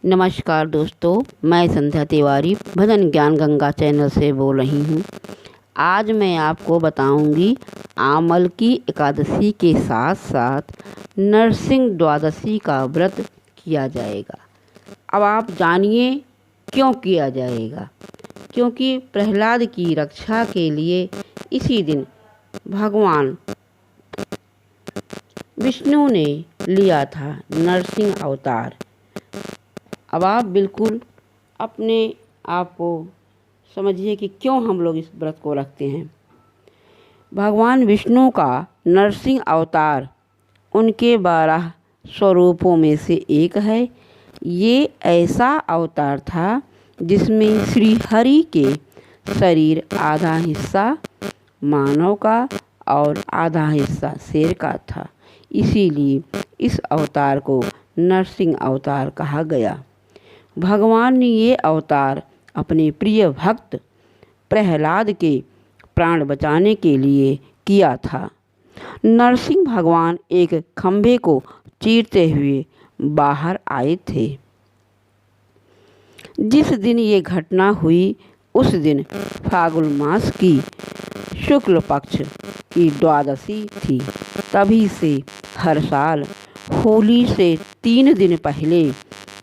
नमस्कार दोस्तों, मैं संध्या तिवारी भजन ज्ञान गंगा चैनल से बोल रही हूँ। आज मैं आपको बताऊंगी आमल की एकादशी के साथ साथ नरसिंह द्वादशी का व्रत किया जाएगा। अब आप जानिए क्यों किया जाएगा। क्योंकि प्रहलाद की रक्षा के लिए इसी दिन भगवान विष्णु ने लिया था नरसिंह अवतार। अब आप बिल्कुल अपने आप को समझिए कि क्यों हम लोग इस व्रत को रखते हैं। भगवान विष्णु का नरसिंह अवतार उनके 12 स्वरूपों में से एक है। ये ऐसा अवतार था जिसमें श्री हरि के शरीर आधा हिस्सा मानव का और आधा हिस्सा शेर का था। इसीलिए इस अवतार को नरसिंह अवतार कहा गया। भगवान ने ये अवतार अपने प्रिय भक्त प्रहलाद के प्राण बचाने के लिए किया था। नरसिंह भगवान एक खंभे को चीरते हुए बाहर आए थे। जिस दिन ये घटना हुई उस दिन फाल्गुन मास की शुक्ल पक्ष की द्वादशी थी। तभी से हर साल होली से 3 दिन पहले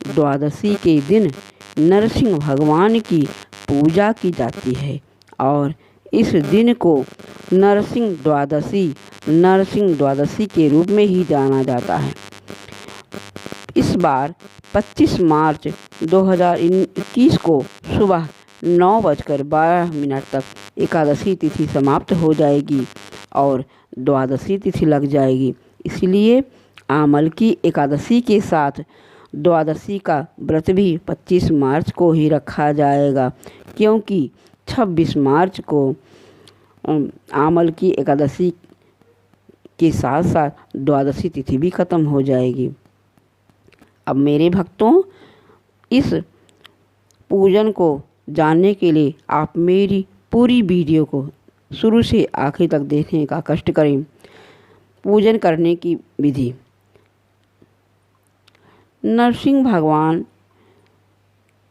द्वादशी के दिन नरसिंह भगवान की पूजा की जाती है और इस दिन को नरसिंह द्वादशी के रूप में ही जाना जाता है। इस बार 25 मार्च 2021 को सुबह 9:12 तक एकादशी तिथि समाप्त हो जाएगी और द्वादशी तिथि लग जाएगी। इसलिए आमल की एकादशी के साथ द्वादशी का व्रत भी 25 मार्च को ही रखा जाएगा, क्योंकि 26 मार्च को आमल की एकादशी के साथ साथ द्वादशी तिथि भी खत्म हो जाएगी। अब मेरे भक्तों, इस पूजन को जानने के लिए आप मेरी पूरी वीडियो को शुरू से आखिर तक देखने का कष्ट करें। पूजन करने की विधि। नरसिंह भगवान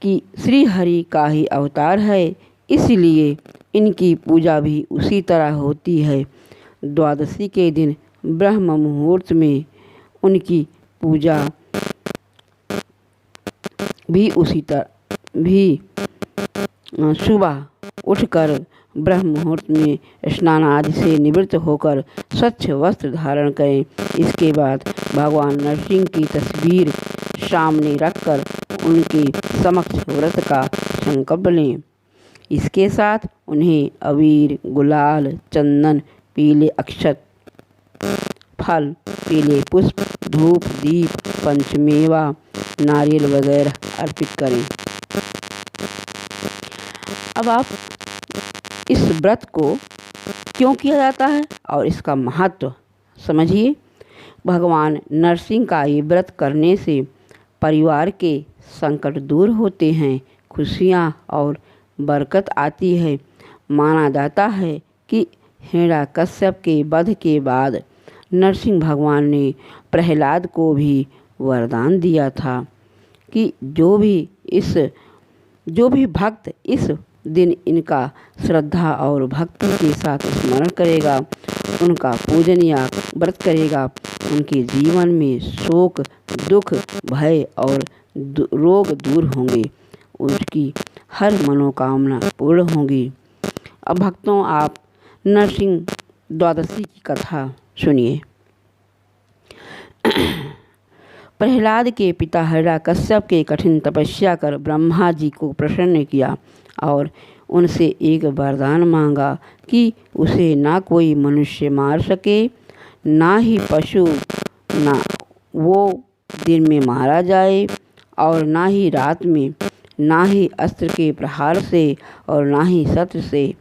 की श्री हरि का ही अवतार है, इसलिए इनकी पूजा भी उसी तरह होती है। द्वादशी के दिन ब्रह्म मुहूर्त में उनकी पूजा भी उसी तरह भी सुबह उठकर ब्रह्म मुहूर्त में स्नान आदि से निवृत्त होकर स्वच्छ वस्त्र धारण करें। इसके बाद भगवान नरसिंह की तस्वीर सामने रखकर उनके समक्ष व्रत का संकल्प लें। इसके साथ उन्हें अबीर, गुलाल, चंदन, पीले अक्षत, फल, पीले पुष्प, धूप, दीप, पंचमेवा, नारियल वगैरह अर्पित करें। अब आप इस व्रत को क्यों किया जाता है और इसका महत्व समझिए। भगवान नरसिंह का ये व्रत करने से परिवार के संकट दूर होते हैं, खुशियाँ और बरकत आती है। माना जाता है कि हिरण्यकश्यप के वध के बाद नरसिंह भगवान ने प्रहलाद को भी वरदान दिया था कि जो भी भक्त इस दिन इनका श्रद्धा और भक्ति के साथ स्मरण करेगा, उनका पूजन या व्रत करेगा, उनके जीवन में शोक, दुख, भय और रोग दूर होंगे, उसकी हर मनोकामना पूर्ण होगी। अब भक्तों, आप नरसिंह द्वादशी की कथा सुनिए। प्रहलाद के पिता हिरण्यकश्यप के कठिन तपस्या कर ब्रह्मा जी को प्रसन्न किया और उनसे एक वरदान मांगा कि उसे ना कोई मनुष्य मार सके, ना ही पशु ना वो दिन में मारा जाए और ना ही रात में, ना ही अस्त्र के प्रहार से और ना ही शस्त्र से,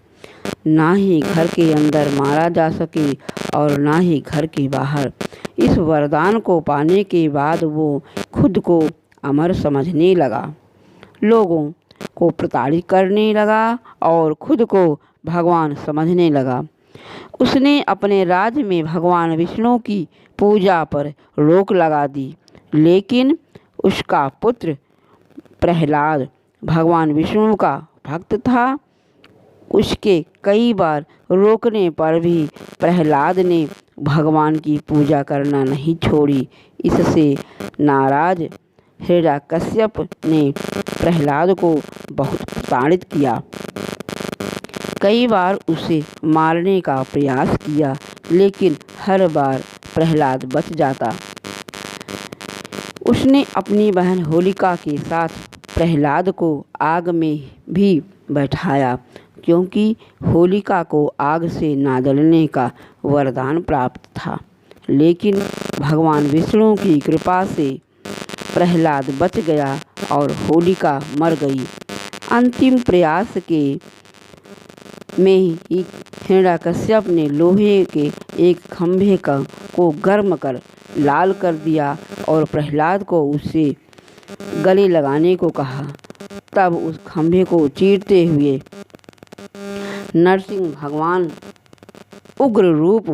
ना ही घर के अंदर मारा जा सके और ना ही घर के बाहर। इस वरदान को पाने के बाद वो खुद को अमर समझने लगा, लोगों को प्रताड़ित करने लगा और खुद को भगवान समझने लगा। उसने अपने राज्य में भगवान विष्णु की पूजा पर रोक लगा दी, लेकिन उसका पुत्र प्रहलाद भगवान विष्णु का भक्त था। उसके कई बार रोकने पर भी प्रहलाद ने भगवान की पूजा करना नहीं छोड़ी। इससे नाराज हिरण्यकश्यप ने प्रहलाद को बहुत प्रताड़ित किया। कई बार उसे मारने का प्रयास किया, लेकिन हर बार प्रहलाद बच जाता। उसने अपनी बहन होलिका के साथ प्रहलाद को आग में भी बैठाया, क्योंकि होलिका को आग से ना जलने का वरदान प्राप्त था। लेकिन भगवान विष्णु की कृपा से प्रहलाद बच गया और होलिका मर गई। अंतिम प्रयास में ही हिरण्यकश्यप ने लोहे के एक खंभे को गर्म कर लाल कर दिया और प्रहलाद को उसे गले लगाने को कहा। तब उस खंभे को चीरते हुए नरसिंह भगवान उग्र रूप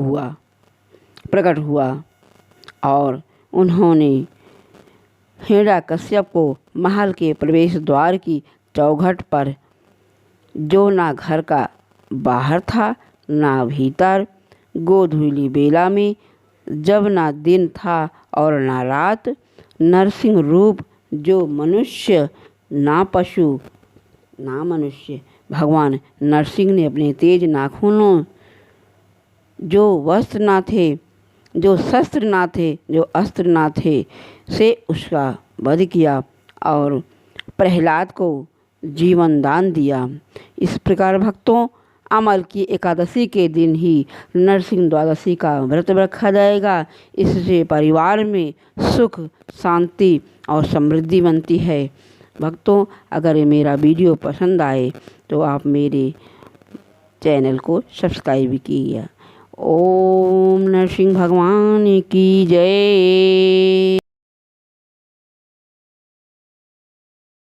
प्रकट हुआ और उन्होंने हिरण्यकश्यप को महल के प्रवेश द्वार की चौखट पर, जो ना घर का बाहर था ना भीतर, गोधूली बेला में, जब ना दिन था और ना रात, नरसिंह रूप जो मनुष्य ना पशु ना मनुष्य, भगवान नरसिंह ने अपने तेज नाखूनों, जो वस्त्र ना थे, जो शस्त्र ना थे, जो अस्त्र ना थे, से उसका वध किया और प्रहलाद को जीवन दान दिया। इस प्रकार भक्तों, अमल की एकादशी के दिन ही नरसिंह द्वादशी का व्रत रखा जाएगा। इससे परिवार में सुख, शांति और समृद्धि बनती है। भक्तों, अगर ये मेरा वीडियो पसंद आए तो आप मेरे चैनल को सब्सक्राइब कीजिए। ओम नरसिंह भगवान की जय।